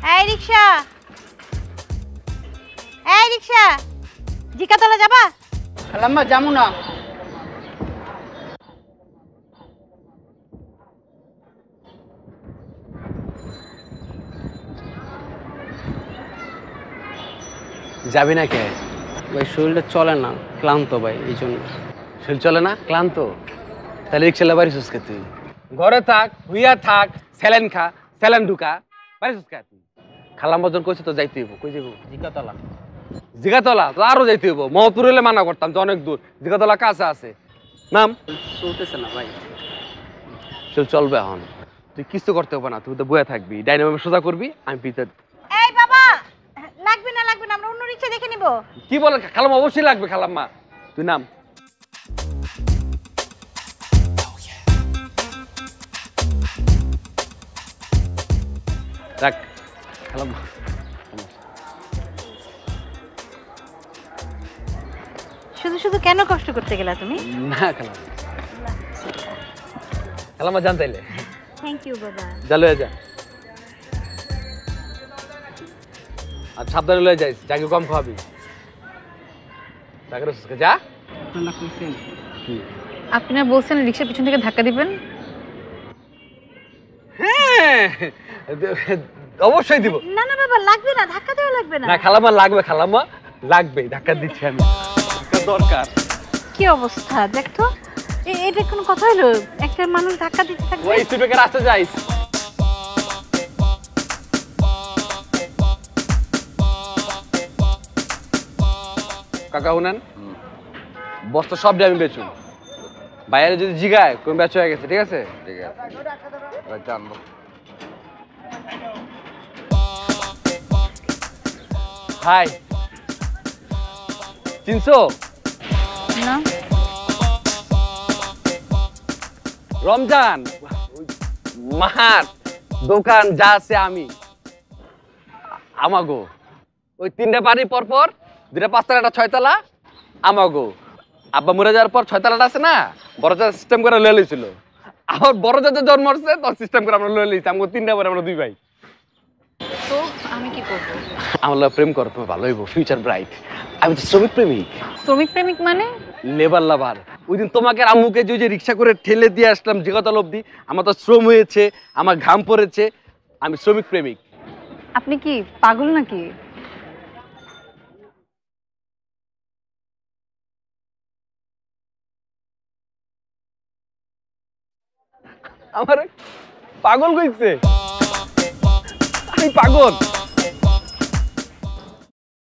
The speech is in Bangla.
এই রিকশা, এই রিকশা, জিকাতলা যাবা? খালাম্মা যামু না। যাবি না কে? ভাই শরীরটা চলে না, ক্লান্ত ভাই, এই জন্য। শরীর চলে না, ক্লান্ত? তাহলে রিক্সা বাড়ি সুস্কে তুই ঘরে থাক, হুইয়া থাক, স্যালেন খা, স্যালেন ঢুকা, বাড়ি সুস্কা তুই। খালাম বজন কইছে তো যাইতে হইব। কই যাবো? জিকাতলা। জিগাতলা তো আরো যাইতে হইব। মহপুর হলে মানা করতাম যে অনেক দূর, জিগাতলা কাছে আছে। নাম চলতেছে না ভাই। চল চলবে এখন, তুই কিছু করতে হবে না, তুই তো বয়ে থাকবি, ডাইনামে সোজা করবি, আমি পিতে। এই বাবা, লাগবে না লাগবে না, আমরা অন্য রিকশা দেখে নিব। কি বলে খালাম? অবশ্যই লাগবে খালাম্মা, তুই নাম। রাখ খালাম্মা। শুধু শুধু কেন কষ্ট করতে গেলা তুমি? না খালাম্মা, খালাম্মা জান তাইলে। থ্যাংক ইউ বাবা। যা লয়ে যা, আর সাবধানে লয়ে যাইস, জাগে কম খাওয়াবি। যা। আপনারা বলছেন রিকশার পিছন থেকে ধাক্কা দিবেন? হ্যাঁ অবশ্যই দিব। না না বাবা, লাগবে না, ধাক্কা দেওয়া লাগবে না। না খালাম্মা লাগবে, খালাম্মা লাগবে, ধাক্কা দিচ্ছি আমি, দরকার। কি অবস্থা দেখতো, এটা কোনো কথা হলো? একটা মানুষ ধাক্কা দিতে থাকবে। ওই স্টুডেন্টকে রাস্তা যাইস। কাকা শুনেন, বস্তা সব দিয়ে আমি বেচুন, বাইরে যদি জিগায় কোন বেচ হয়ে গেছে। ঠিক আছে, ঠিক আছে জানবো। হাই, চিনছো? না। রমজান, মাহাত, দোকান যা আছে আমি আমাগো। ওই 3টা বাড়ি পর পর 2টা 5তলা 6তলা আমাগো। আব্বা মরে যাওয়ার পর 6তলাটা আছে না, বড় যা সিস্টেম করে লয়ে লইছিল। আমার বড় যা জন্ম হচ্ছে তোর সিস্টেম করে আমরা লয়ে লইছি। আমাকে 3টা বাড়ি, আমরা 2 ভাই। তো আমি কি করব? আমার লগে প্রেম করো, তুমি ভালো হইব, ফিউচার ব্রাইট। আমি তো শ্রমিক প্রেমিক। শ্রমিক প্রেমিক মানে? লেবার লাভার। ওই দিন তোমাকে আর আম্মুকে যে রিক্সা করে ঠেলে দিয়ে আসলাম জিগাতলা অবধি, আমার তো শ্রম হয়েছে, আমার ঘাম পড়েছে। আমি শ্রমিক প্রেমিক। আপনি কি পাগল নাকি? আমার পাগল কইছে? আমি পাগল?